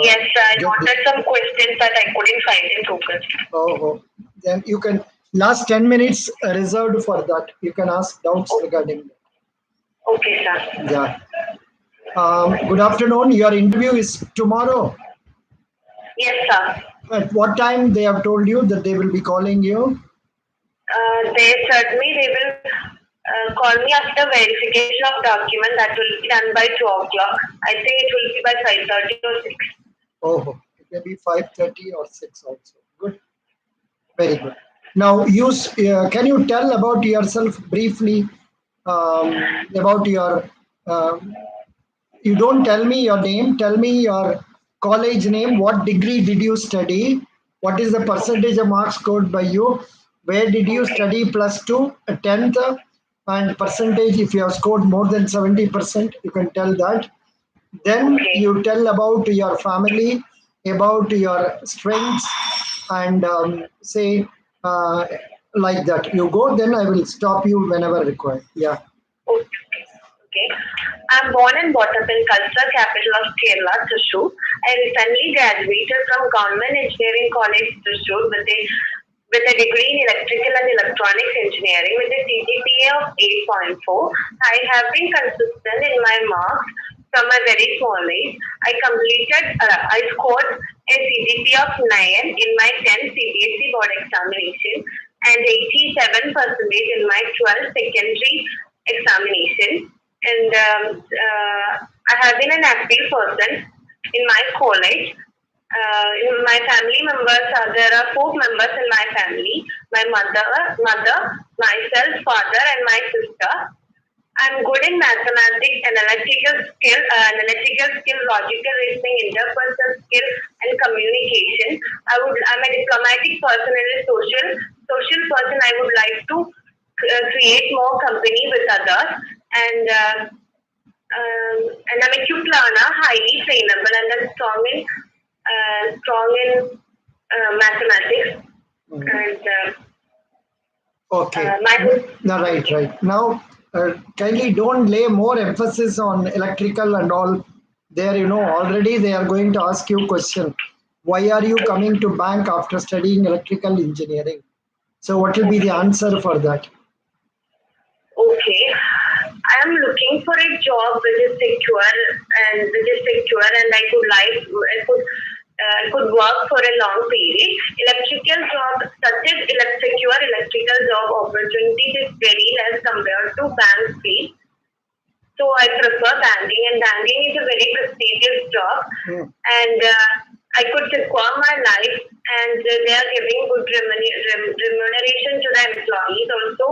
Yes, I noted some questions that I couldn't find in Google. Oh, then you can last 10 minutes reserved for that. You can ask doubts regarding that. Okay, sir. Yeah. Good afternoon. Your interview is tomorrow. Yes, sir. At what time they have told you that they will be calling you? They said me they will call me after verification of document that will be done by 2 o'clock. I think it will be by 5:30 or 6. Oh, it may be 5:30 or 6 also. Good. Very good. Now, can you tell about yourself briefly about your you don't tell me your name, tell me your college name, what degree did you study, what is the percentage of marks scored by you, where did you study plus 2, 10th, and percentage if you have scored more than 70%, you can tell that. Then you tell about your family, about your strengths, and say like that. You go, then I will stop you whenever required. Yeah. Okay. I'm born and brought up in cultural capital of Kerala, Thrissur. I recently graduated from Government Engineering College, Thrissur with a degree in electrical and electronics engineering with a CGPA of 8.4. I have been consistent in my marks from a very small age. I scored a CGPA of 9 in my 10th CBSE board examination and 87% in my 12th secondary examination. And I have been an active person in my college. In my family members, there are 4 members in my family: my mother, myself, father, and my sister. I'm good in mathematics, analytical skill, logical reasoning, interpersonal skill, and communication. I'm a diplomatic person and a social person. I would like to create more company with others, and I'm a quick learner, highly trainable, and I'm strong in mathematics. And okay. No, right. Now, kindly don't lay more emphasis on electrical and all. There, already they are going to ask you question. Why are you coming to bank after studying electrical engineering? So, what will be the answer for that? Okay, I am looking for a job which is secure and I could work for a long period. Secure electrical job opportunities is very less compared to bank fee. So I prefer banking, and banking is a very prestigious job, and I could secure my life, and they are giving good remuneration to the employees. Also,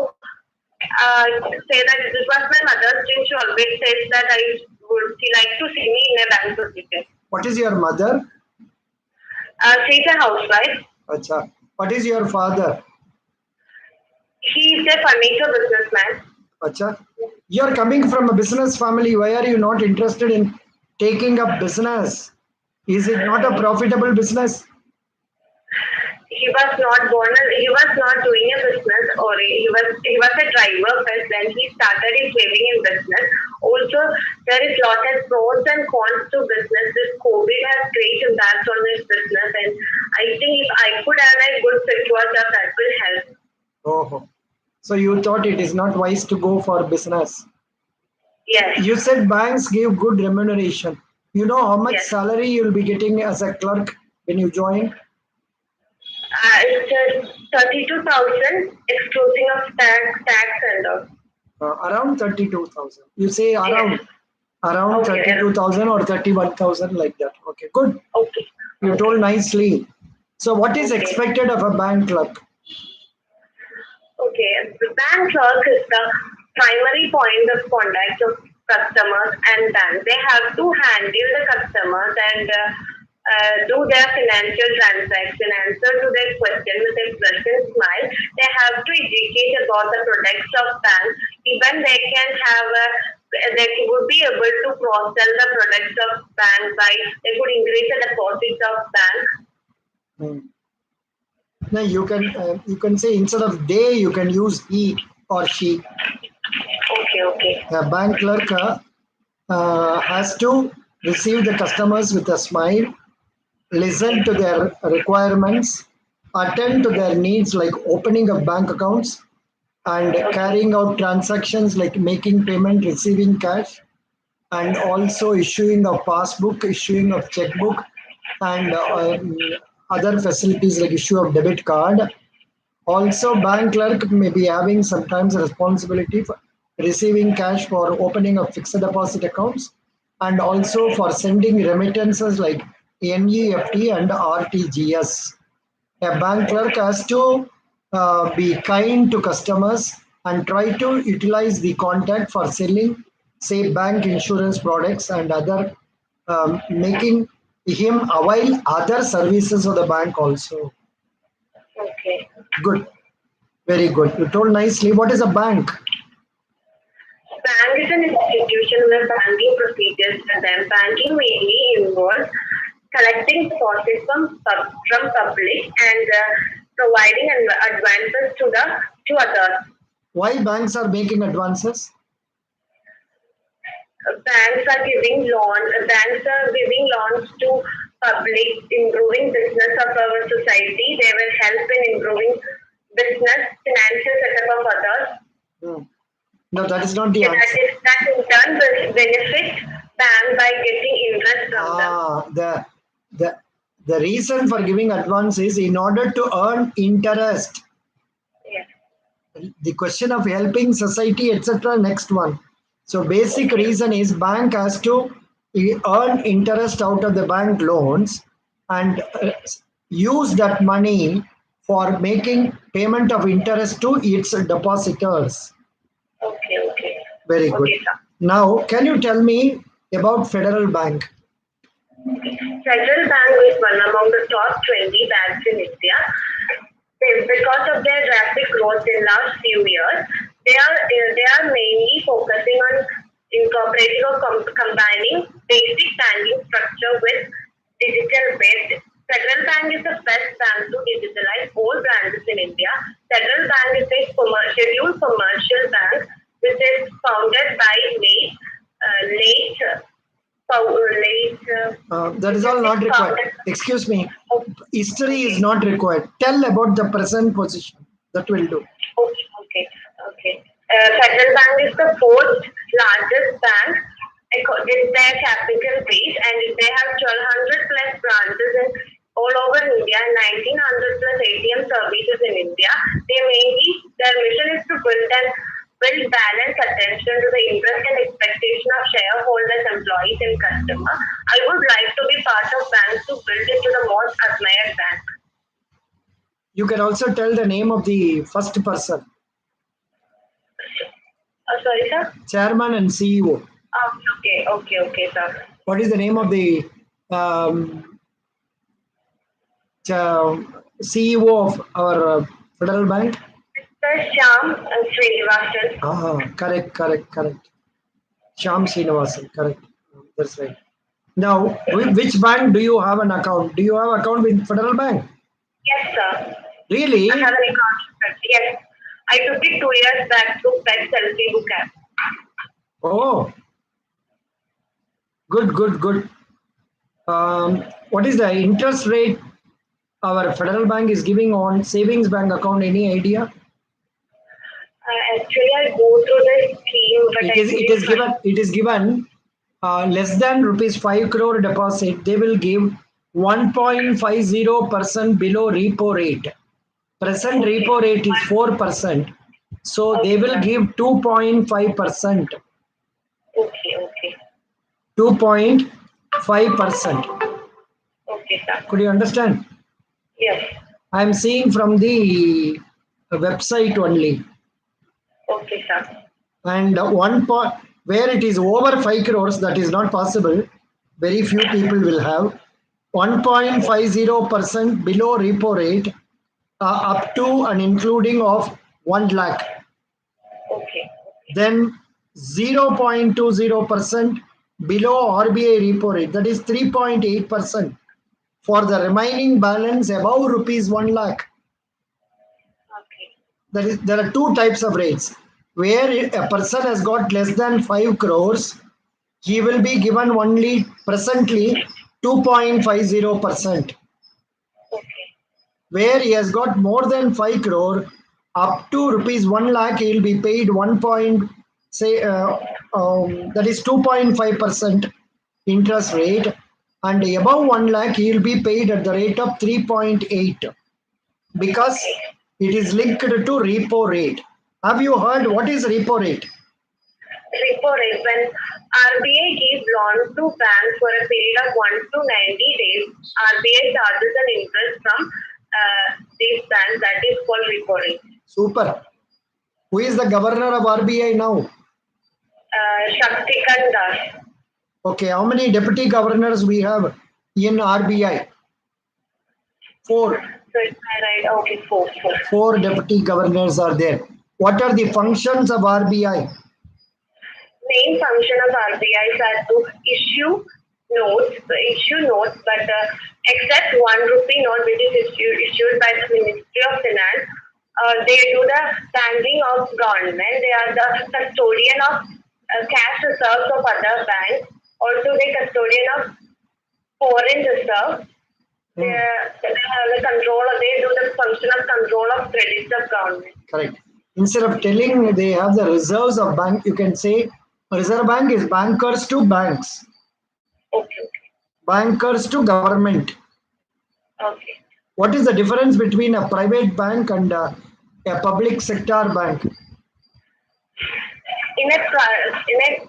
say that this was my mother's dream. She always says that she likes to see me in a bank position. What is your mother? She's a housewife. Achha. What is your father? He is a furniture businessman. Achha. You are coming from a business family. Why are you not interested in taking up business? Is it not a profitable business? He was not doing a business, or he was a driver first. Then he started his living in business. Also, there is lot of pros and cons to business. This COVID has great impact on this business, and I think if I could earn a good secure job, that will help. Oh, so you thought it is not wise to go for business? Yes. You said banks give good remuneration. You know how much salary you will be getting as a clerk when you join? It's 32,000 excluding of tax and all. Around 32,000. You say around 32,000 or 31,000 like that. Okay, good. Okay. You told nicely. So what is expected of a bank clerk? Okay, the bank clerk is the primary point of contact of customers and banks. They have to handle the customers and do their financial transaction, answer to their question with a pleasant smile. They have to educate about the products of banks. Even they would be able to cross-sell the products of bank by they could increase the deposits of bank. Now you can say instead of they, you can use he or she. Okay. A bank clerk has to receive the customers with a smile, listen to their requirements, attend to their needs like opening of bank accounts and Okay. carrying out transactions like making payment, receiving cash, and also issuing of passbook, issuing of checkbook, and other facilities like issue of debit card. Also, bank clerk may be having sometimes a responsibility for receiving cash for opening of fixed deposit accounts and also Okay. for sending remittances like NEFT and RTGS. A bank clerk has to be kind to customers and try to utilize the contact for selling, say, bank insurance products and other, making him avail other services of the bank also. Okay. Good, very good. You told nicely. What is a bank? Bank is an institution where banking procedures for them. Banking mainly involves collecting deposits from public and providing advances to others. Why banks are making advances? Banks are giving loans to public, improving business of our society. They will help in improving business, financial setup of others. Hmm. No, that is not the Yeah, answer. that in turn will benefit bank by getting interest from them. Ah, the the reason for giving advance is in order to earn interest. Yes. The question of helping society, etc. Next one. So basic Okay. reason is bank has to earn interest out of the bank loans and use that money for making payment of interest to its depositors. Okay. Okay. Very good. Okay, sir. Now, can you tell me about Federal Bank? Federal Bank is one among the top 20 banks in India. Because of their rapid growth in last few years, they are mainly focusing on incorporating or combining basic banking structure with digital based. Federal Bank is the first bank to digitalize all branches in India. Federal Bank is a scheduled commercial bank which is founded by late That is which all is not required. founded. Excuse me. Oh, History is okay. not required. Tell about the present position. That will do. Okay, okay, okay. Federal Bank is the fourth largest bank with their capital base, and they have 1,200 plus branches in all over India and 1,900 plus ATM services in India. Their mission is to build balance attention to the interest and expectation of shareholders, employees, and customers. I would like to be part of banks to build it to the most admired bank. You can also tell the name of the first person, Sorry, sir. chairman and CEO. Okay, okay, okay, sir. What is the name of the um, CEO of our Federal Bank? Mr. Shyam Srinivasan. Ah, correct, correct, correct. Shyam Srinivasan, correct. That's right. Now, which bank do you have an account? Do you have account with Federal Bank? Yes, sir. I Really? have an account. Yes. I took it 2 years back to Pet Selfie Book app. Oh, good, good, good. What is the interest rate our Federal Bank is giving on savings bank account? Any idea? Actually, I go through the scheme, but It I is it couldn't is find. given it is given less than rupees 5 crore deposit. They will give 1.50% below repo rate. Present Okay. repo rate is 4%. So they Okay, will sir. give 2.5%. Okay, okay. 2.5%. Okay, sir. Could you understand? Yes. I am seeing from the website only. Okay, sir. And one point where it is over 5 crores, that is not possible. Very few people will have 1.50% below repo rate, up to and including of 1 lakh. Okay. Then 0.20% below RBI repo rate, that is 3.8% for the remaining balance above rupees 1 lakh. Okay. There are two types of rates where a person has got less than 5 crores. he will be given only presently 2.50%. Okay. Where he has got more than 5 crore, up to rupees 1 lakh, he will be paid 1 point, say, that is 2.5% interest rate, and above 1 lakh, he will be paid at the rate of 3.8 because Okay. it is linked to repo rate. Have you heard what is repo rate? Repo rate, when RBI gives loan to banks for a period of 1 to 90 days, RBI charges an interest from these banks, that is called repo rate. Super. Who is the governor of RBI now? Shaktikan Das. Okay, how many deputy governors we have in RBI? 4. So it's right. Okay, four. 4 deputy governors are there. What are the functions of RBI? Main function of RBI is to issue notes, but except 1 rupee note which is issued by the Ministry of Finance, they do the banking of government. They are the custodian of cash reserves of other banks. Also, they custodian of foreign reserves. They have the control. They do the function of control of credits of government. Correct. Instead of telling they have the reserves of bank, you can say Reserve Bank is bankers to banks, Okay. bankers to government. Okay. What is the difference between a private bank and a public sector bank? In a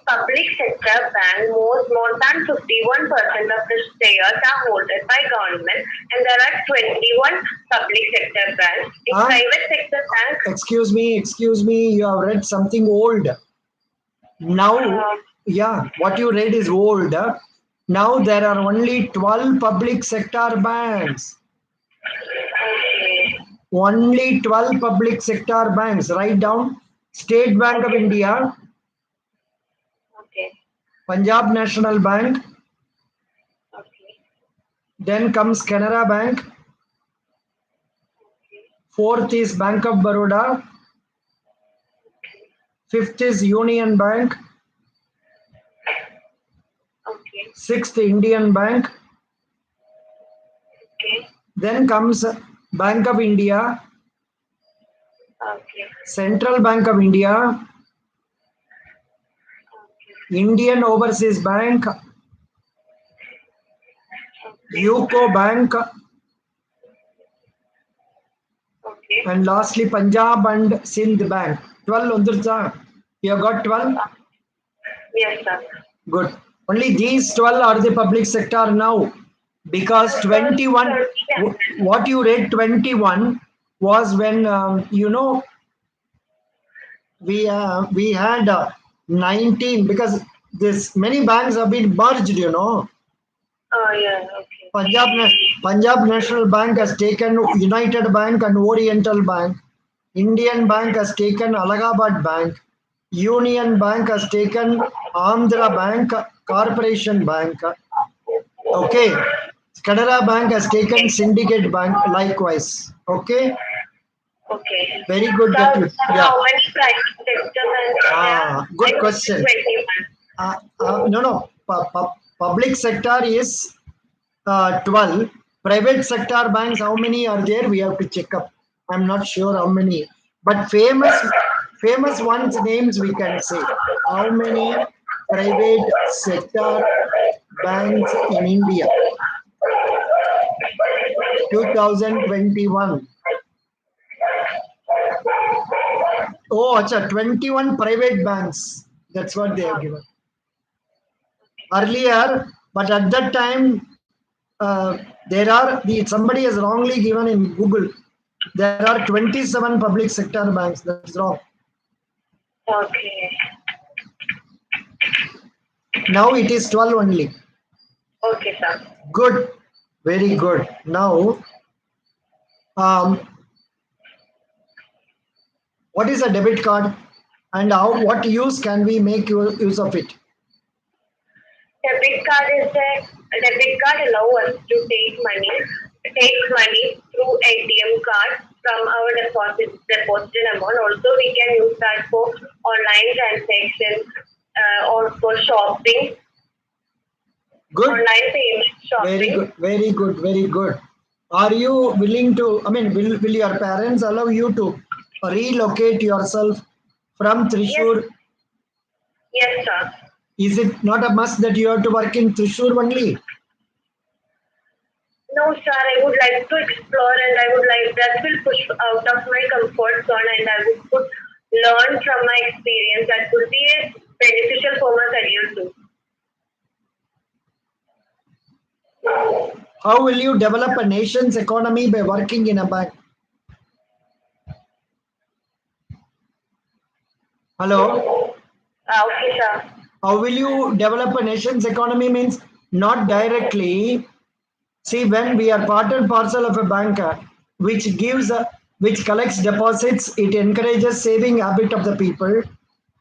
public sector bank, more than 51% of the shares are held by government, and there are 21 public sector banks. In private sector banks, excuse me, you have read something old. Now, yeah, what you read is old. Now there are only 12 public sector banks. okay. Only 12 public sector banks. Write down State Bank of India, Okay. Punjab National Bank, Okay. then comes Canara Bank, Okay. fourth is Bank of Baroda, fifth is Union Bank, Okay. sixth Indian Bank, Okay. then comes Bank of India, Okay. Central Bank of India, Okay. Indian Overseas Bank, Okay. UCO Bank, Okay. and lastly Punjab and Sindh Bank. 12 undurcha. You have got 12? Yes, sir. Good. Only these 12 are the public sector now. Because 21, what you read 21 was when, we had 19, because this many banks have been merged, Oh, yeah. Okay. Punjab National Bank has taken United Bank and Oriental Bank. Indian Bank has taken Allahabad Bank. Union Bank has taken Andhra Bank, Corporation Bank. Okay. Canara Bank has taken Syndicate Bank likewise. Okay. Okay. Very good So, that you. Yeah. how many private sectors are there? Good question. 21. No. Public sector is 12. Private sector banks, how many are there? We have to check up. I'm not sure how many. But famous ones names we can say. How many private sector banks in India? 2021. Oh, acha, 21 private banks. That's what they have given. Earlier, but at that time, somebody has wrongly given in Google. There are 27 public sector banks. That's wrong. Okay. Now it is 12 only. Okay, sir. Good. Very good. Now, what is a debit card and what use can we make use of it? Debit card allows us to take money through ATM card from our deposited amount. Also, we can use that for online transactions, or for shopping, Good. online payment Very shopping. good. Very good. Very good. Are you willing to? I mean, will your parents allow you to relocate yourself from Yes, Trishur? yes, sir. Is it not a must that you have to work in Trishur only? No, sir, I would like to explore and I would like that will push out of my comfort zone and I would learn from my experience that would be beneficial for my career too. How will you develop a nation's economy by working in a bank? Hello? Okay, sir. How will you develop a nation's economy means not directly. See, when we are part and parcel of a banker, which collects deposits, it encourages saving habit of the people.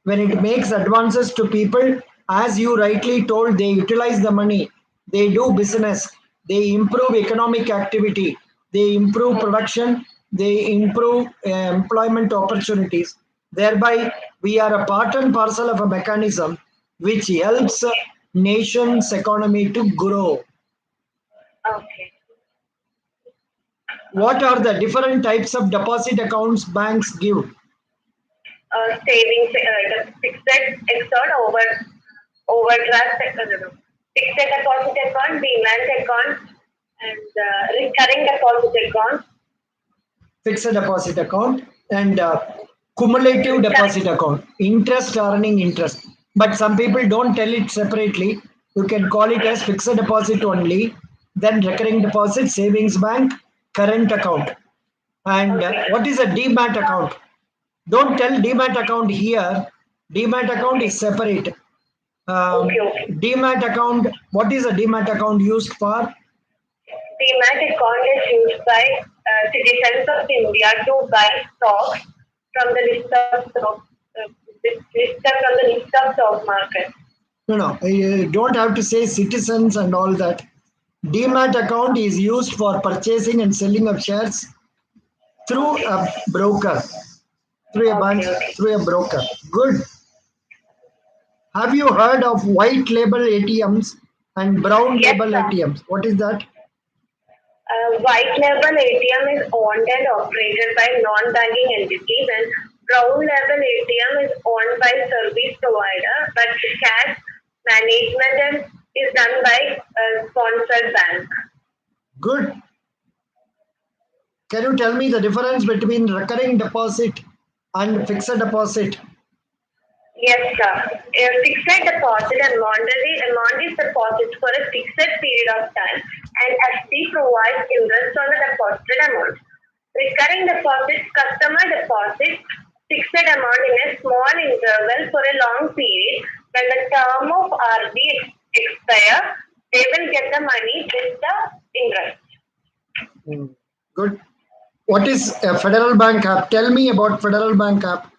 When it makes advances to people, as you rightly told, they utilize the money, they do business, they improve economic activity, they improve production, they improve employment opportunities. Thereby, we are a part and parcel of a mechanism which helps a Okay, nation's economy to grow. okay. What are the different types of deposit accounts banks give? Savings, the fixed exert overdraft, no. Fixed deposit account, demand account, and recurring deposit account. Fixed deposit account and cumulative Recurring. deposit account, interest earning interest. But some people don't tell it separately. You can call it as fixed deposit only, then recurring deposit, savings bank, current account. And Okay, what is a demat account? Don't tell demat account here. Demat account okay, is separate. okay, okay. Demat account, what is a demat account used for? Demat account is used by citizens of India to buy stocks from the list of stock, from the list of stock market. No, no, you don't have to say citizens and all that. Demat account is used for purchasing and selling of shares through Okay, a broker, through a bank, okay, okay. through a broker. Good. Have you heard of white label ATMs and brown Yes, label sir. ATMs? What is that? White label ATM is owned and operated by non-banking entities, and brown label ATM is owned by service provider, but the cash management is done by a sponsored bank. Good. Can you tell me the difference between recurring deposit and fixed deposit? Yes, sir. A fixed deposit amount is deposited for a fixed period of time, and FD provides interest on the deposited amount. Recurring deposits, customer deposits fixed amount in a small interval for a long period. When the term of RD expire, they will get the money with the interest. Hmm. Good. What is a Federal Bank app? Tell me about Federal Bank app.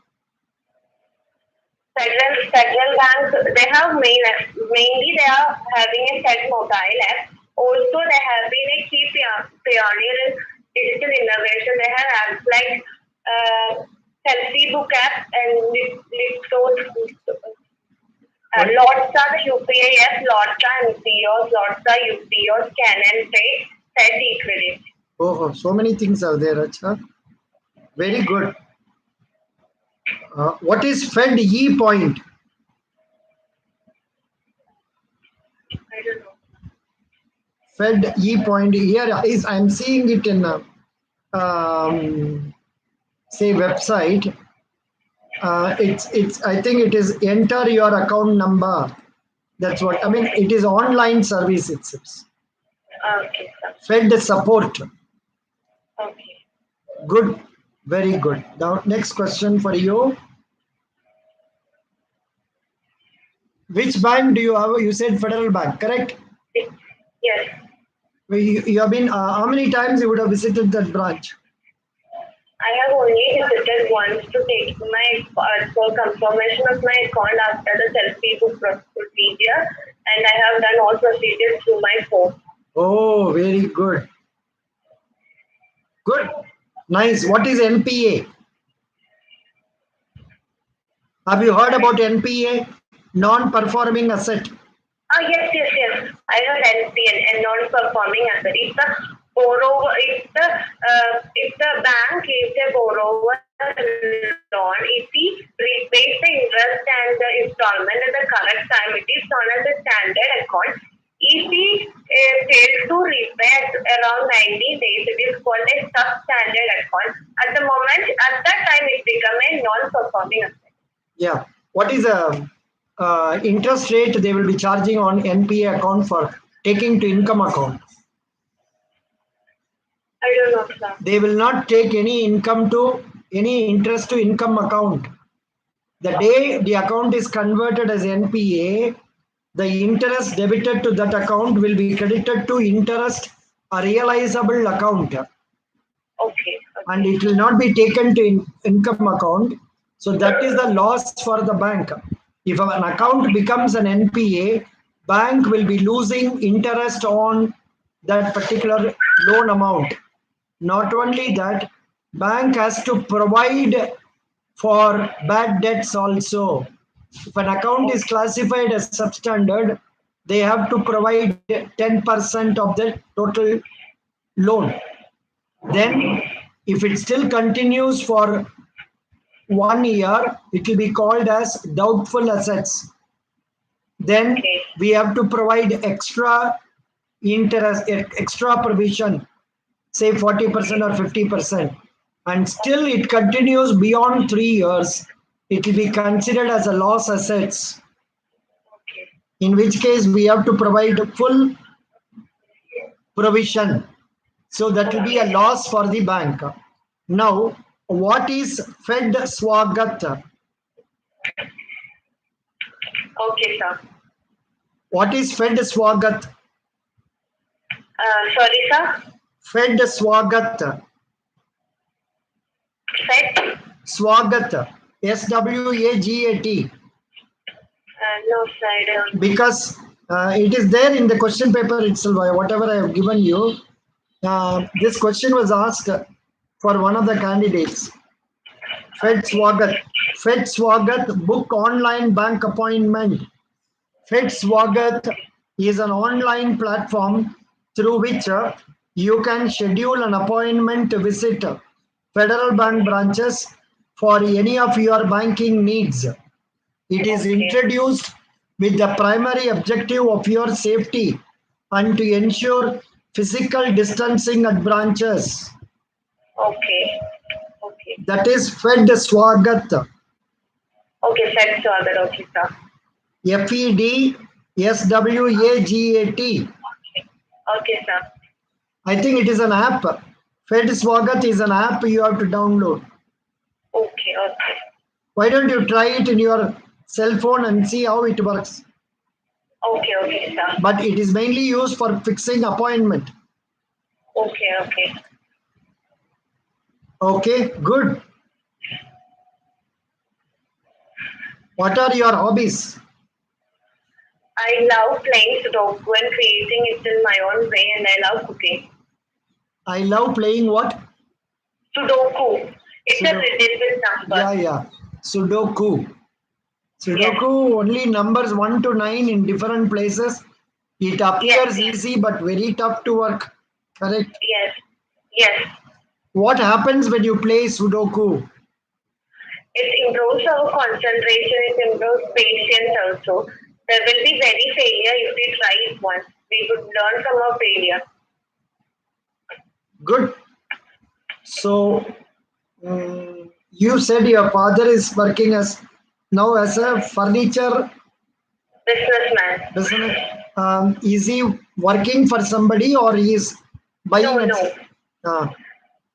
Federal banks they have mainly they are having a set mobile app. Also, they have been a key pioneer in digital innovation. They have apps like selfie book app and Liptos. What? Lots are the UPI app, lots are MPOs, lots are UPOs, scan and pay, set equity. Oh, so many things are there, Acha. Very good. What is Fed E point? I don't know. Fed E point here is I'm seeing it in a say website. It's I think it is enter your account number. That's what I mean. Okay, It is online service itself. okay, sir. Fed support. Okay. Good, very good. Now next question for you. Which bank do you have? You said Federal Bank, correct? Yes. You have been how many times you would have visited that branch? I have only visited once to take my for confirmation of my account after the selfie book procedure, and I have done all procedures through my phone. Oh, very good. Good. Nice. What is NPA? Have you heard about NPA? Non-performing asset. Yes. I heard NPN and non-performing asset. If the borrower, if the bank gives a borrower loan, if he repays the interest and the installment at the correct time, it is known as a standard account. If he fails to repay at around 90 days, it is called a substandard account. At the moment, at that time, it becomes a non-performing asset. Yeah. What is the interest rate they will be charging on NPA account for taking to income account? I don't know, sir. They will not take any interest to income account. The day the account is converted as NPA, the interest debited to that account will be credited to interest a realizable account, Okay. and it will not be taken to income account. So that is the loss for the bank. If an account becomes an NPA, bank will be losing interest on that particular loan amount. Not only that, bank has to provide for bad debts also. If an account is classified as substandard, they have to provide 10% of the total loan. Then, if it still continues for 1 year, it will be called as doubtful assets. Then Okay. we have to provide extra interest, extra provision, say 40% or 50%, and still it continues beyond 3 years, it will be considered as a loss assets, Okay. in which case we have to provide full provision. So that will be a loss for the bank. Now, what is Fed Swagat? Okay, sir. What is Fed Swagat? Sorry, sir. Fed Swagat. Set? Swagat. SWAGAT. No, sir. I don't. Because it is there in the question paper itself, whatever I have given you. This question was asked for one of the candidates. Fed Swagat. Fed Swagat book online bank appointment. Fed Swagat is an online platform through which you can schedule an appointment to visit Federal Bank branches for any of your banking needs. It is Okay. introduced with the primary objective of your safety and to ensure physical distancing at branches. Okay. Okay. That is Fed Swagat. Okay, set, sir. Okay, sir. FED SWAGAT. Okay, sir. I think it is an app. Fed Swagat is an app you have to download. Okay. Okay. Why don't you try it in your cell phone and see how it works? Okay. Okay, sir. But it is mainly used for fixing appointment. Okay. Okay. Okay, good. What are your hobbies? I love playing Sudoku and creating it in my own way, and I love cooking. I love playing what? Sudoku. It's a Sudoku. riddle with numbers. Yeah. Sudoku. Yes. Sudoku only numbers 1 to 9 in different places. It appears Yes. easy but very tough to work. Correct? Yes. Yes. What happens when you play Sudoku? It improves our concentration. It improves patience also. There will be very failure if we try it once. We would learn from our failure. Good. So, you said your father is working now as a furniture Businessman. business. Is he working for somebody or he is buying No, it? no. Uh,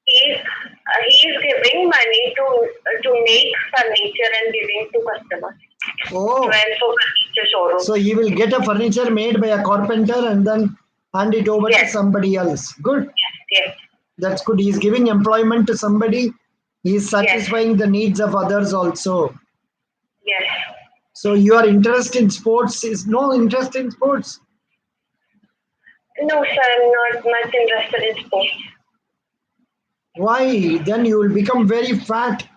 He is giving money to make furniture and giving to customers. oh, Well, for furniture showroom. so he will get a furniture made by a carpenter and then hand it over to Yes. somebody else. Good. Yes. That's good. He is giving employment to somebody. He is satisfying the needs of others also. Yes. So your interest in sports is no interest in sports. No, sir, I'm not much interested in sports. Why? Then you will become very fat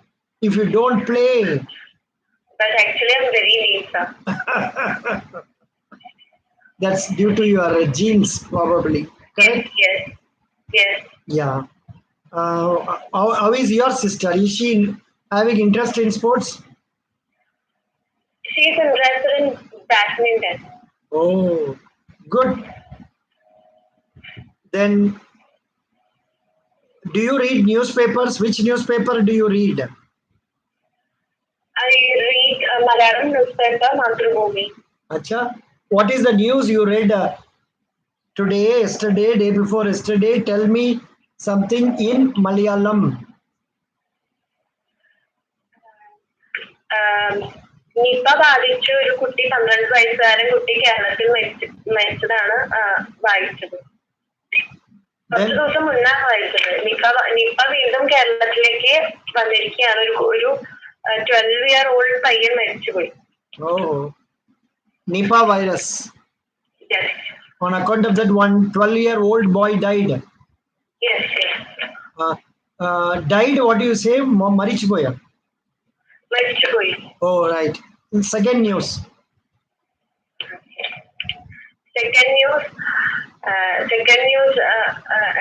if you don't play. But actually, I'm very lean, sir. That's due to your genes, probably. Yes, Correct? yes, yes. Yeah. How is your sister? Is she having interest in sports? She's interested in badminton. Oh, good. Then, do you read newspapers? Which newspaper do you read? I read a Malayalam newspaper, Mathrubhumi. Acha, what is the news you read today, yesterday, day before yesterday? Tell me something in Malayalam. Um, Nipah ബാധിച്ച ഒരു കുട്ടി 12 വയസ്സുകാരൻ കുട്ടി കേരളത്തിൽ മരിച്ചതാണ് വായിച്ചത്. കുറച്ച് Then, ദിവസം മുന്നാണ് വായിച്ചത്. നിപ വീണ്ടും കേരളത്തിലേക്ക് വന്നിരിക്കുകയാണ്. ഒരു 12-year-old പയ്യൻ മരിച്ചുപോയി. oh, Nipah virus. Yes, On account of that, one 12-year-old boy died. yes, yes. Died, what do you say? Marichboya. മരിച്ചുപോയി. Oh, right. Second news. Second news,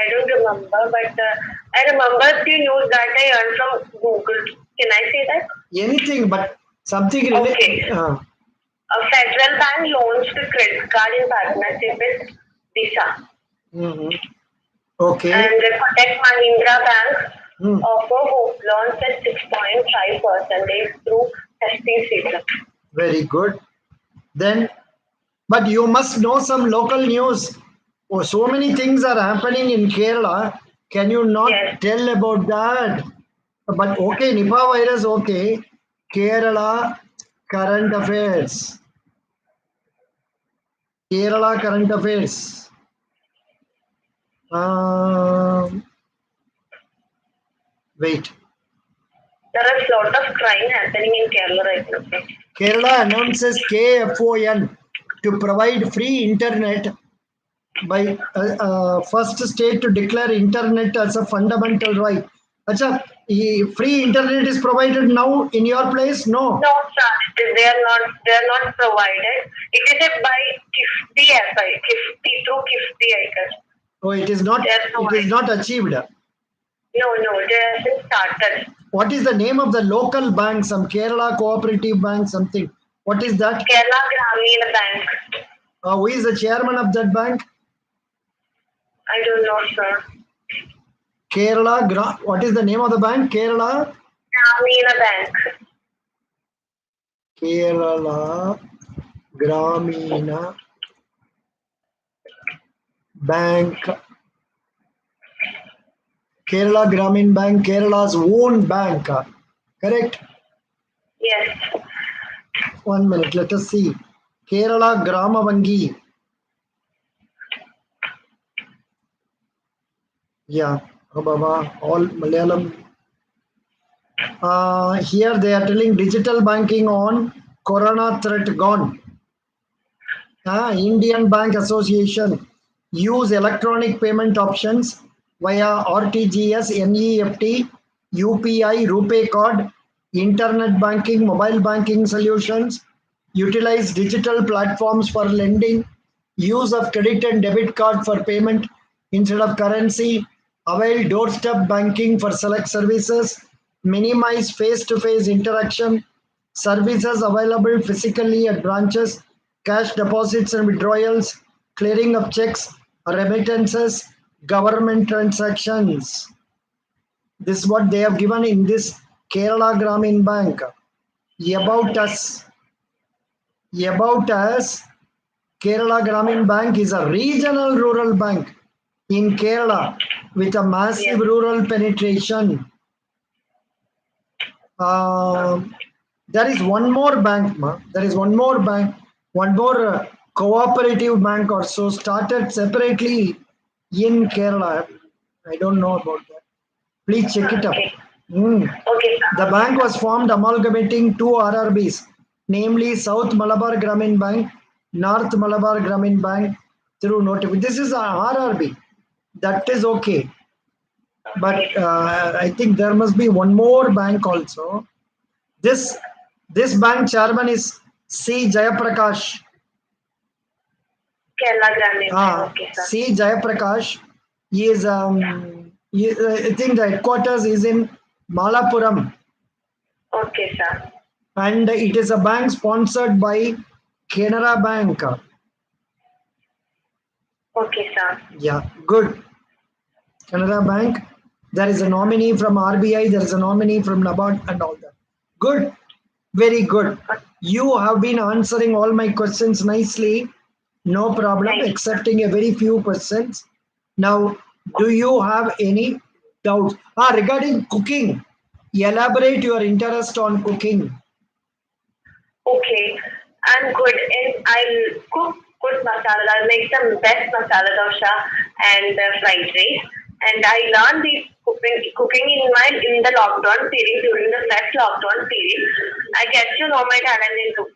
I don't remember, but I remember the news that I earned from Google. Can I say that? Anything, but something related. Okay. A federal bank launched a credit card in partnership with Visa. Mhm. Okay. And the Kotak Mahindra Bank Hmm. offer home loans at 6.5% through festive season. Very good. Then, but you must know some local news. Oh, so many things are happening in Kerala. Can you not Yes. tell about that? But okay, Nipah virus, okay. Kerala current affairs. Kerala current affairs. Wait. There is a lot of crime happening in Kerala right now. Kerala announces KFON to provide free internet by first state to declare internet as a fundamental right. Acha, free internet is provided now in your place? No. No, sir, they are not provided. It is by Kifty FI, Kifty through Kifty, I guess. Oh, it is not. Yes, It is not achieved. No, they haven't started. What is the name of the local bank? Some Kerala cooperative bank, something. What is that? Kerala Grameen Bank. Who is the chairman of that bank? I don't know, sir. What is the name of the bank? Kerala Bank. Kerala Gramina Bank. Kerala Gramin Bank, Kerala's own bank. Correct? Yes. 1 minute, let us see. Kerala Grama Vangi. Yeah, Baba, all Malayalam. Here they are telling digital banking on Corona threat gone. Indian Bank Association use electronic payment options via RTGS, NEFT, UPI, RuPay card, internet banking, mobile banking solutions, utilize digital platforms for lending, use of credit and debit card for payment instead of currency, avail doorstep banking for select services, minimize face-to-face interaction, services available physically at branches, cash deposits and withdrawals, clearing of checks, remittances, government transactions. This is what they have given in this Kerala Gramin Bank. About us. About us. Kerala Gramin Bank is a regional rural bank in Kerala with a massive rural penetration. There is one more bank, there is one more bank, one more cooperative bank also started separately in Kerala. I don't know about that. Please check it up. Okay. The bank was formed amalgamating two RRBs, namely South Malabar Gramin Bank, North Malabar Gramin Bank through notification. This is a RRB. That is okay. But I think there must be one more bank also. This This bank chairman is C. Jayaprakash. Kerala Grameen Bank. Okay, sir. C. Jayaprakash. He is, I think the headquarters is in Malapuram. Okay, sir. And it is a bank sponsored by Canara Bank. Okay, sir. Yeah, good. Canara Bank. There is a nominee from RBI, there is a nominee from NABARD and all that. Good. Very good. You have been answering all my questions nicely. No problem, Thank you. excepting a very few questions. Now, do you have any doubts? Regarding cooking, elaborate your interest on cooking. Okay, I'm good in. I'll cook good masala. I'll make some best masala dosha and fried rice. And I learned this cooking in the lockdown period, during the first lockdown period. I get to know my talent in cooking.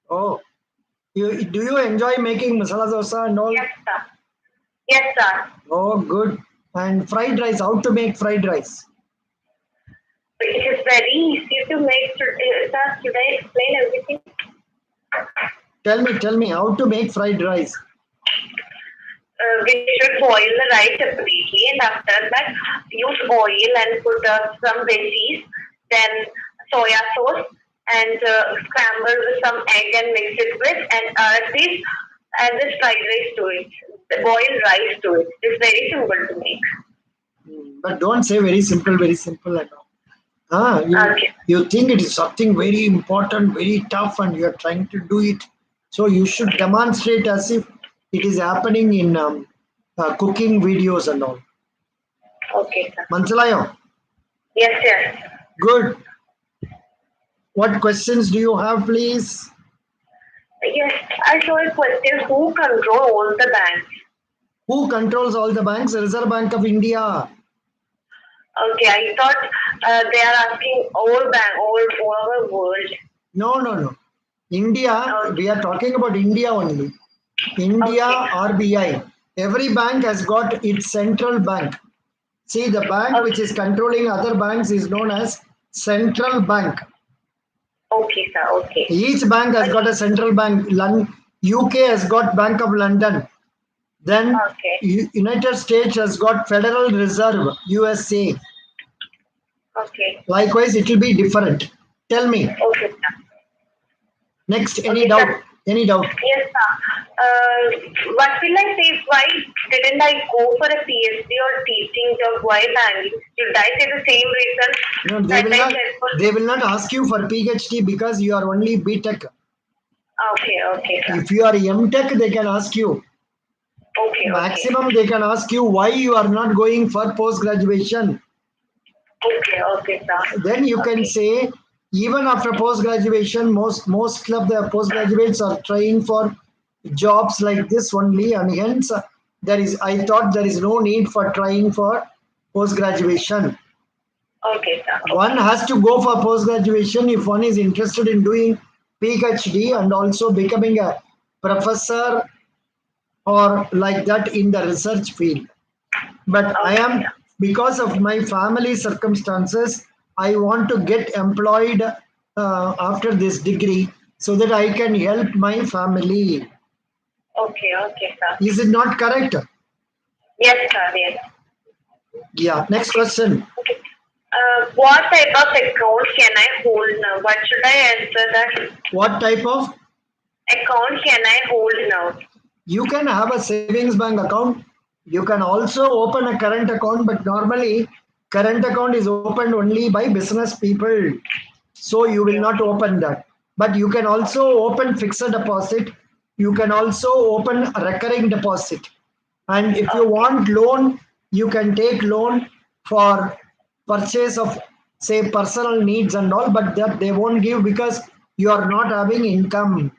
Oh, do you enjoy making masala dosa and all? Yes, sir. Yes, sir. Oh, good. And fried rice, how to make fried rice? It is very easy to make. Sir, should I explain everything? Tell me how to make fried rice. We should boil the rice separately, and after that use oil and put some veggies, then soya sauce, and scramble with some egg and mix it with, and add this fried rice to it, the boiled rice to it. It's very simple to make. But don't say very simple and all. Okay. You think it is something very important, very tough, and you are trying to do it. So you should demonstrate as if it is happening in cooking videos and all. Okay, sir. Manchalayo? Yes, yes. Good. What questions do you have, please? Yes, I saw a question. Who control all the banks? Who controls all the banks? Reserve Bank of India. Okay, I thought they are asking all over the world. No. India, we are talking about India only. India, RBI. Every bank has got its central bank. See, the bank which is controlling other banks is known as central bank. Okay, sir. Okay. Each bank has got a central bank. UK has got Bank of London. Then United States has got Federal Reserve, USA. Okay. Likewise, it will be different. Tell me. Okay, sir. Next, any doubt? Sir. Any doubt? Yes, sir. What will I say? Why didn't I go for a PhD or teaching job while banking? Should I say the same reason? No, they will not ask you for PhD because you are only BTech. Okay, sir. If you are MTech, they can ask you. Okay. Maximum, they can ask you why you are not going for post-graduation. Okay, sir. Then you can say, even after post-graduation, most of the postgraduates are trying for jobs like this only, and hence I thought there is no need for trying for post-graduation. Okay, sir. One has to go for post-graduation if one is interested in doing PhD and also becoming a professor or like that in the research field. But I am, because of my family circumstances, I want to get employed after this degree so that I can help my family. Okay, sir. Is it not correct? Yes, sir. Yes. Yeah. Next question. Okay. What type of account can I hold now? What should I answer that? What type of account can I hold now? You can have a savings bank account. You can also open a current account, but normally current account is opened only by business people. So you will not open that. But you can also open fixed deposit. You can also open a recurring deposit. And if you want loan, you can take loan for purchase of, say, personal needs and all, but that they won't give because you are not having income.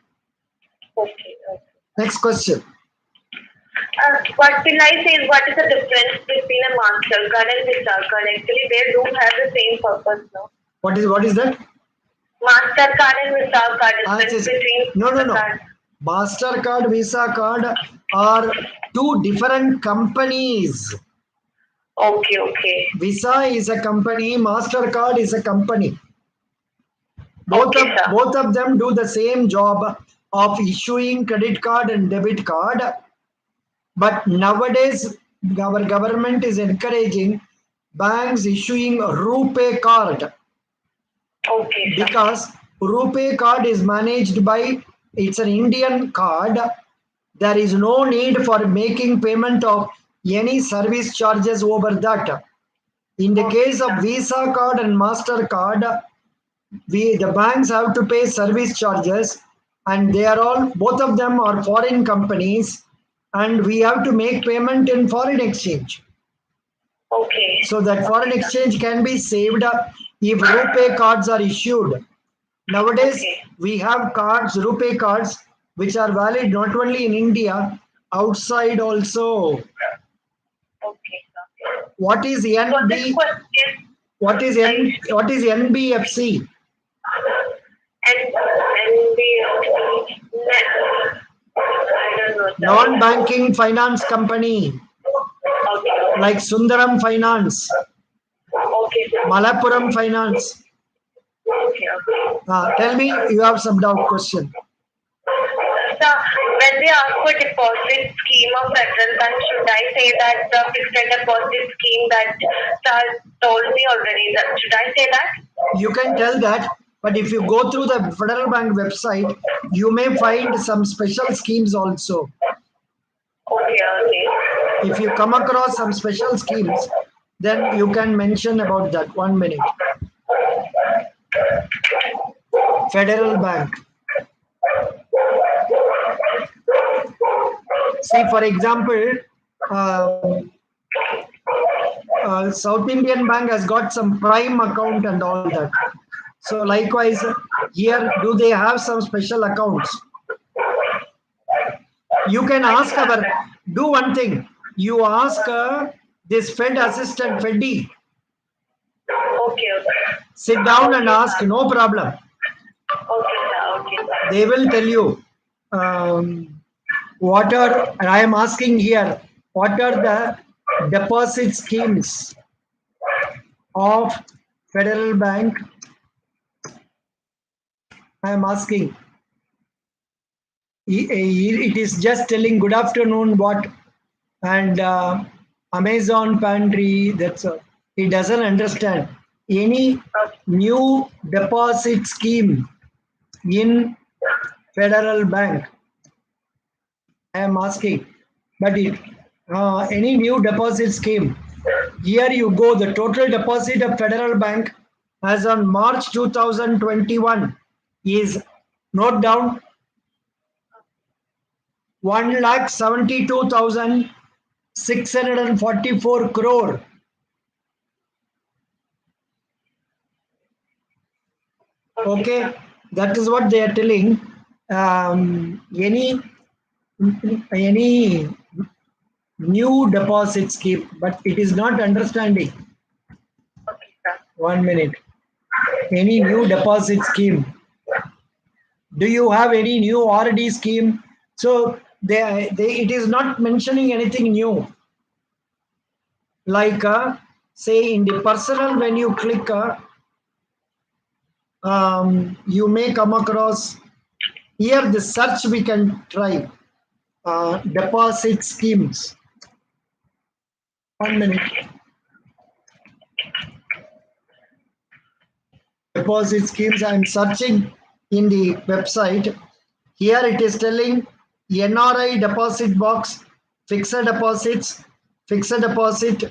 Okay. Next question. What will I say? What is the difference between a MasterCard and Visa card? Actually, they do have the same purpose now. What is that? MasterCard and Visa card. Difference between no. Card. MasterCard, Visa card are two different companies. Okay. Visa is a company, MasterCard is a company. Okay, sir. Both of them do the same job of issuing credit card and debit card. But nowadays, our government is encouraging banks issuing RuPay card, Okay, sir. because RuPay card is managed by, it's an Indian card. There is no need for making payment of any service charges over that. In the Okay, case of sir. Visa card and MasterCard, the banks have to pay service charges, and they are all, both of them are foreign companies, and we have to make payment in foreign exchange. Okay. So that foreign Okay, sir. exchange can be saved if RuPay cards are issued. Nowadays, Okay. we have cards, RuPay cards, which are valid not only in India, outside also. Okay, sir. What is So this NB? question, What is I N? What is NBFC? and the I don't know, sir. Non-banking finance company, Okay. like Sundaram Finance, Okay, sir. Malappuram Finance. Okay, okay. Tell me, you have some doubt question. Sir, when they ask for deposit scheme of federal bank, should I say that the fixed deposit scheme that sir told me already? Should I say that? You can tell that, but if you go through the Federal Bank website, you may find some special schemes also. Okay, okay. If you come across some special schemes, then you can mention about that. 1 minute. Federal Bank. See, for example, South Indian Bank has got some prime account and all that. So likewise, here, do they have some special accounts? You can ask our, do one thing. You ask this Fed assistant, Feddy. Okay, okay. Sit down and Okay, ask, sir. no problem. Okay, sir. Okay, sir. They will tell you what are, and I am asking here, what are the deposit schemes of Federal Bank? I am asking. It is just telling good afternoon, what, and Amazon pantry. That's all. He doesn't understand any new deposit scheme in Federal Bank. I am asking, but any new deposit scheme? Here you go. The total deposit of Federal Bank as on March 2021 is, note down, 1,72,644 crore. Okay, that is what they are telling. Any new deposit scheme, but it is not understanding. Okay, sir. 1 minute. Any new deposit scheme? Do you have any new RD scheme? So it is not mentioning anything new. Like say in the personal, when you click, you may come across here the search we can try. Deposit schemes. 1 minute. Deposit schemes, I am searching in the website. Here it is telling NRI deposit box, fixed deposits, fixed deposit.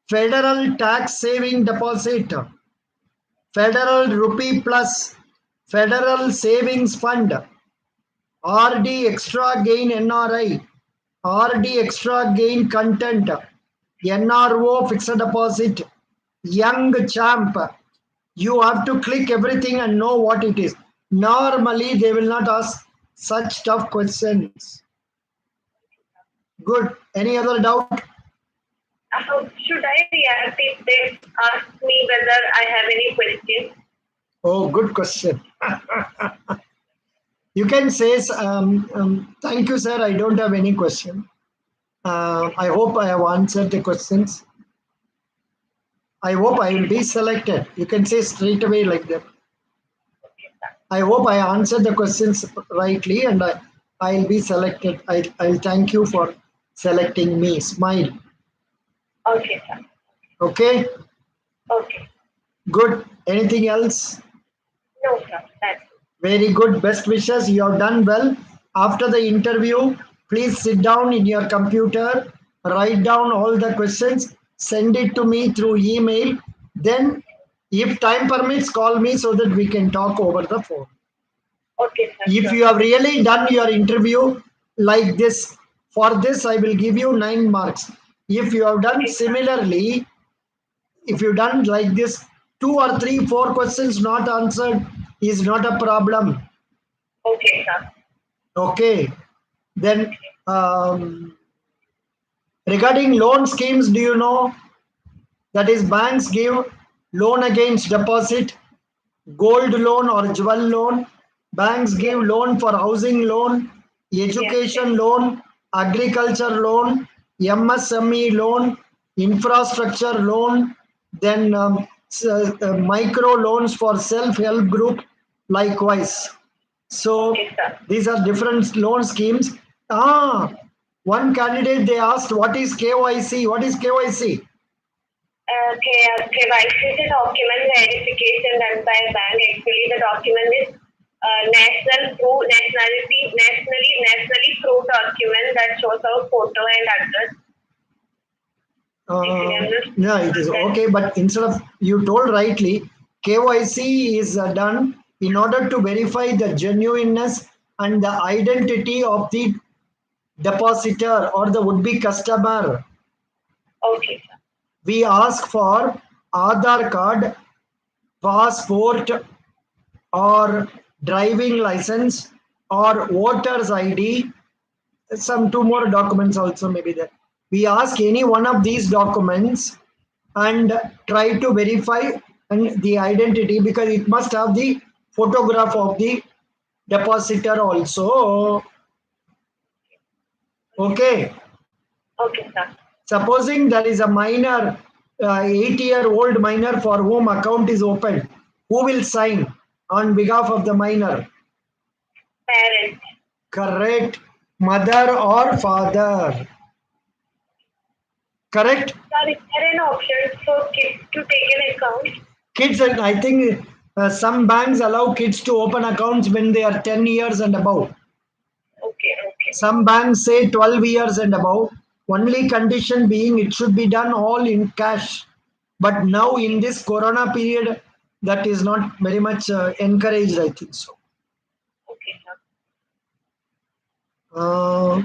Federal tax saving deposit, Federal Rupee Plus, Federal Savings Fund, RD Extra Gain NRI, RD Extra Gain Content, NRO Fixed Deposit, Young Champ. You have to click everything and know what it is. Normally, they will not ask such tough questions. Good. Any other doubt? Should I react if they ask me whether I have any questions? Oh, good question. You can say, thank you, sir. I don't have any question. I hope I have answered the questions. I hope I will be selected. You can say straight away like that. Okay, sir. I hope I answered the questions rightly and I'll be selected. I'll thank you for selecting me. Smile. Okay, sir. Okay? Okay. Good. Anything else? No, sir. That's it. Very good. Best wishes. You have done well. After the interview, please sit down in your computer, write down all the questions, send it to me through email. Then, if time permits, call me so that we can talk over the phone. Okay, sir. If Sure. you have really done your interview like this, for this I will give you 9 marks. If you have done Okay, sir. similarly, if you done like this, 2 or 3, 4 questions not answered is not a problem. Okay, sir. Okay. Then, Okay. regarding loan schemes, do you know that is banks give loan against deposit, gold loan or jewel loan. Banks give Yes. loan for housing loan, Yes. Yes. education loan, agriculture loan, MSME loan, infrastructure loan, then micro loans for self-help group likewise. So Okay, sir. these are different loan schemes. One candidate they asked what is KYC? What is KYC? KYC is a document verification done by a bank. Actually, the document is nationally proved document that shows our photo and address. If you can just Yeah, it is understand. okay, but instead of you told rightly, KYC is done in order to verify the genuineness and the identity of the depositor or the would-be customer. Okay, sir. We ask for Aadhaar card, passport, or driving license, or voter's ID. Some 2 more documents also maybe there. We ask any one of these documents and try to verify and the identity because it must have the photograph of the depositor also. Okay. Okay, sir. Supposing there is a minor, 8-year-old minor for whom account is open, who will sign on behalf of the minor? Parents. Correct. Mother or father. Correct. Sir, is there an option for kids to take an account? Kids, and I think some banks allow kids to open accounts when they are 10 years and above. Okay, okay. Some banks say 12 years and above. Only condition being it should be done all in cash. But now in this corona period, that is not very much encouraged, I think so. Okay, sir. Uh,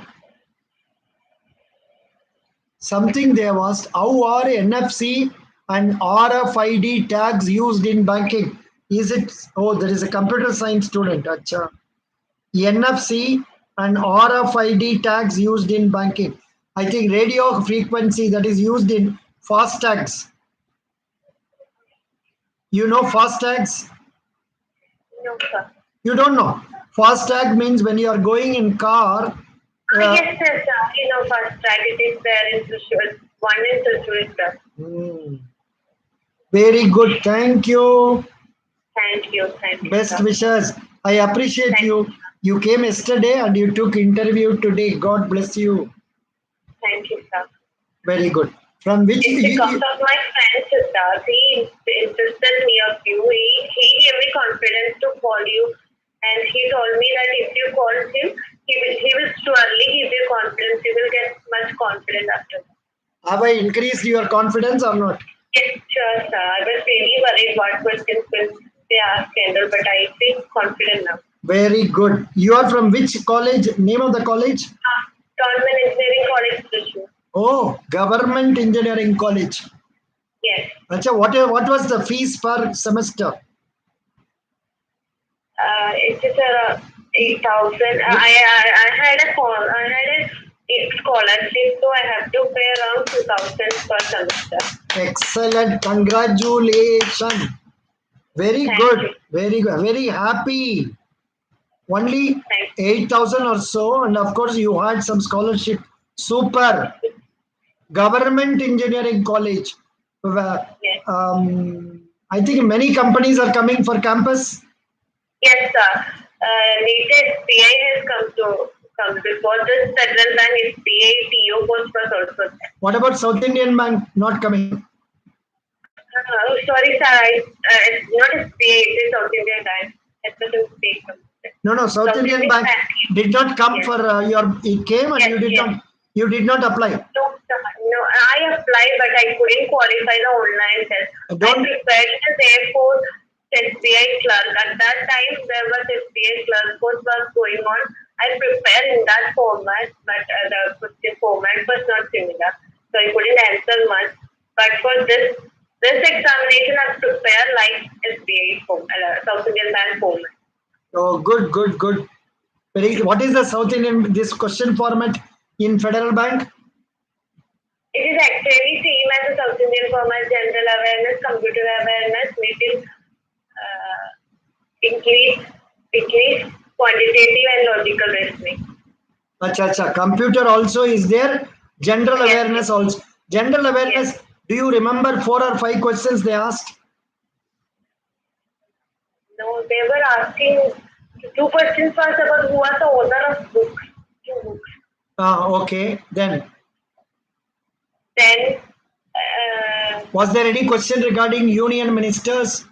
Something they have asked, how are NFC and RFID tags used in banking? Is it, oh, there is a computer science student. Acha. NFC and RFID tags used in banking. I think radio frequency that is used in fast tags. You know fast tags? No, sir. You don't know. Fast tag means when you are going in car. Yes, yes, sir. First track it is there in Trishul. One in Trishul, sir. Very good. Thank you. Thank you. Thank you, Best sir. wishes. I appreciate Thank you. you. You came yesterday and you took interview today. God bless you. Thank you, sir. Very good. From which It's because of my friend Siddharth. He insisted me of you. He gave me confidence to call you, and he told me that if you call him, he will surely give you confidence. You will get much confidence after that. have I increased your confidence or not? Yes, sure, sir. I was really worried what questions will they ask Kendall, but I feel confident now. Very good. You are from which college? Name of the college? Government Engineering College, Trishul. Oh, Government Engineering College. Yes. Acha, what was the fees per semester? It is 8,000. I had a scholarship, so I have to pay around 2,000 per semester. Excellent. Congratulations. Very Thank good. you. Very good. Very happy. Only Thank 8,000 or so, and of course you had some scholarship. Super. Government Engineering College. Yes. I think many companies are coming for campus. Yes, sir. Latest PI has come before this federal bank is PI TO post was also there. What about South Indian Bank not coming? Oh, sorry, sir. It's not SBI, it is South Indian Bank. It's a mistake. No, no. South South Indian Indian Bank Bank. did not come Yes. for your. It came and Yes, you did yes. not. You did not apply. No, sir. No, I applied, but I couldn't qualify the online test. I Don't. prepared the day for SBI clerk. At that time, there was SBI clerk course was going on. I prepared in that format, but the question format was not similar, so I couldn't answer much. But for this examination, I prepared like SBI form, South Indian Bank format. Oh, good, good, good. What is the South Indian this question format in Federal Bank? It is actually same as the South Indian format: general awareness, computer awareness, native English, English, quantitative and logical reasoning. Acha, acha. Computer also is there. General Yes, yes, awareness also. General yes. awareness. Do you remember 4 or 5 questions they asked? No, they were asking two questions first about who was the owner of books, two books. Okay. Then Then, was there any question regarding union ministers?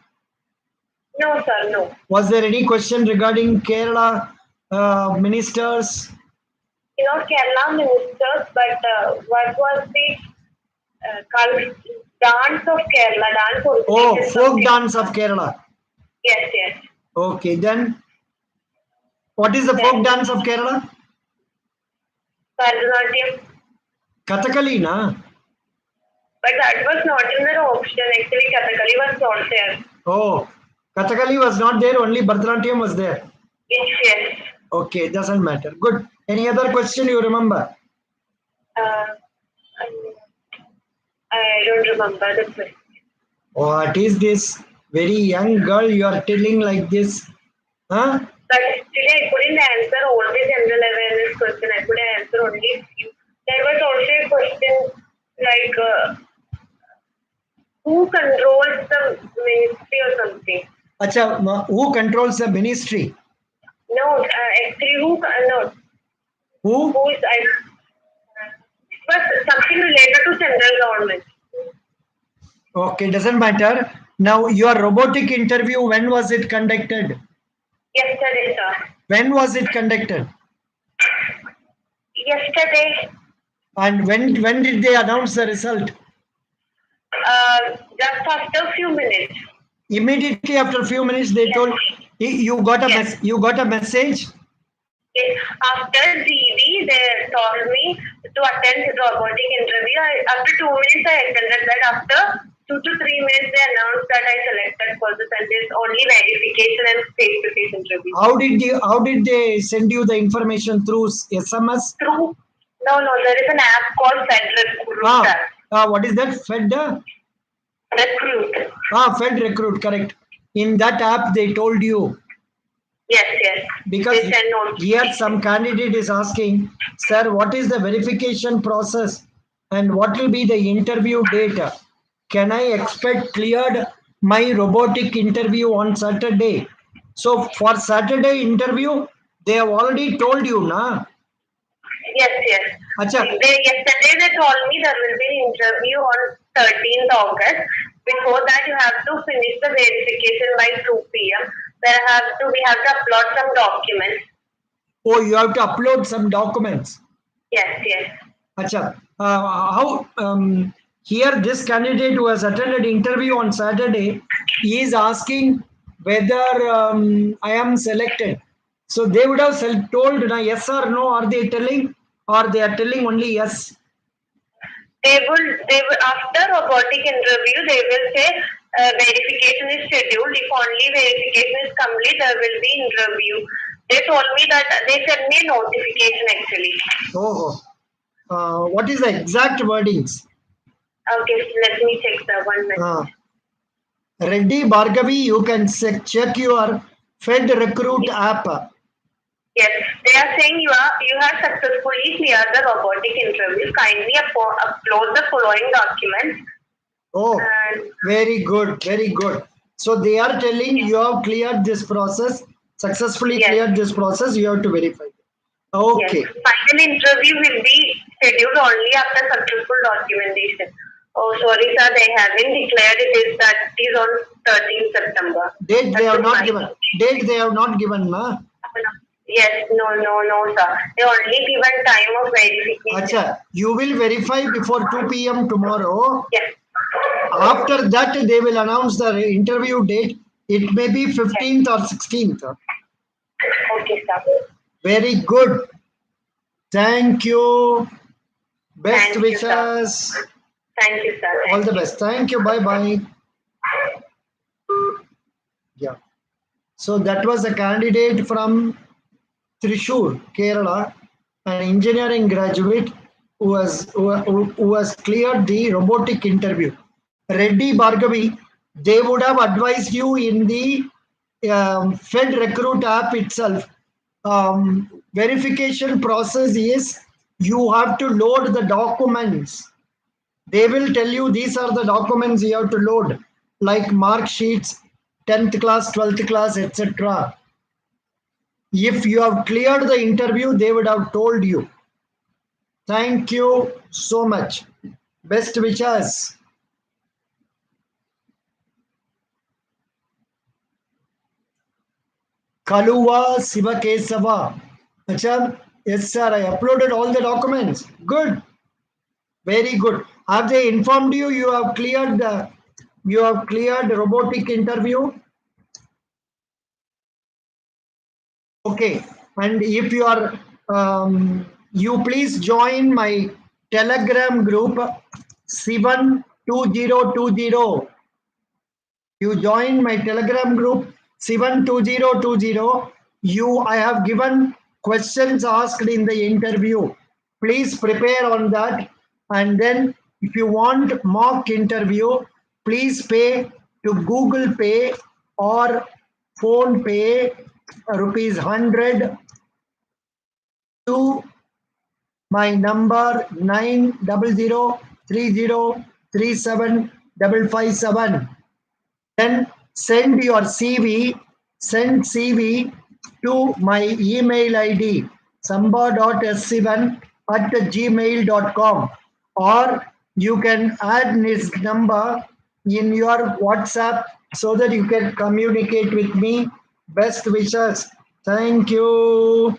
no, sir, no. Was there any question regarding Kerala ministers? Kerala ministers, but what was the dance of Kerala, dance Oh, originated from folk Kerala? dance of Kerala. Yes, yes. Okay, then what is the folk Then, dance of Kerala? Bharatanatyam. Kathakali, na? But that was not in the option. Actually, Kathakali was not there. Oh, Kathakali was not there, only Bharatanatyam was there. Yes, yes. Okay, doesn't matter. Good. Any other question you remember? Uh, I don't remember the question. What is this? Very young girl, you are telling like this. Huh? But actually, I couldn't answer all the general awareness question. I could answer only few. There was also a question like who controls the ministry or something. Acha, who controls the ministry? No, actually, no, Who? who is I? It was something related to central government. Okay, doesn't matter. Now, your robotic interview, when was it conducted? Yesterday, sir. When was it conducted? Yesterday, And when did they announce the result? just after a few minutes. Immediately after a few minutes, they Yes, told yes. you got a message. Yes. After GD, they told me to attend the robotic interview. After 2 minutes, I attended that. After 2 to 3 minutes, they announced that I selected for the sentence only verification and face-to-face interview. How did they send you the information through SMS? Through no, there is an app called Fed Recruit. What is that? Recruit. Fed Recruit, correct. In that app, they told you. Yes, yes. Because They send here notification. some candidate is asking, sir, what is the verification process and what will be the interview data? Can I expect cleared my robotic interview on Saturday? So for Saturday interview, they have already told you, na? Yes, yes. Acha, Yesterday they told me there will be an interview on 13th August. Before that, you have to finish the verification by 2 p.m. We have to upload some documents. oh, you have to upload some documents. Yes, yes. Acha, how here this candidate who has attended interview on Saturday is asking whether I am selected. So they would have told yes or no. Are they telling, or they are telling only yes? They will after robotic interview they will say verification is scheduled. If only verification is complete, there will be interview. They told me that they sent me a notification actually. Oh, what is the exact wordings? Okay, let me check the one minute. Reddy Bhargavi, you can check your Fed Recruit app. Yes, they are saying you have successfully cleared the robotic interview. Kindly upload the following documents. Oh, And very good, very good. So they are telling yes, you have cleared this process, successfully yes, cleared this process, you have to verify. yes. Okay. Final interview will be scheduled only after successful documentation. Oh, sorry, sir, they haven't declared it is that it is on 13th September. Date they That's have the not given. final. Date they have not given, na? Yes, no, no, no, sir. They only given time of verification. Acha, you will verify before 2 p.m. tomorrow. Yes, After that, they will announce the interview date. It may be yes. 15th or 16th. Okay, sir. Very good. Thank you. Best Thank you, sir. wishes. Thank you, sir. All Thank the you. best. Thank you. Bye bye. Yeah. So that was a candidate from Thrissur, Kerala, an engineering graduate who has cleared the robotic interview. Reddy Bhargavi, they would have advised you in the Fed Recruit app itself. Verification process is you have to load the documents. They will tell you these are the documents you have to load, like mark sheets, 10th class, 12th class, etc. If you have cleared the interview, they would have told you. Thank you so much. Best wishes. Kaluva Sivakesava. Achal, yes, sir. I uploaded all the documents. Good. Very good. Have they informed you you have cleared robotic interview? Okay. And if you are you please join my Telegram group 72020. You join my Telegram group 72020. I have given questions asked in the interview. Please prepare on that. And then if you want mock interview, please pay to Google Pay or Phone Pay rupees 100 to my number 90030375557. Then send your CV, send CV to my email ID samba.s7@gmail.com, or you can add this number in your WhatsApp so that you can communicate with me. Best wishes. Thank you.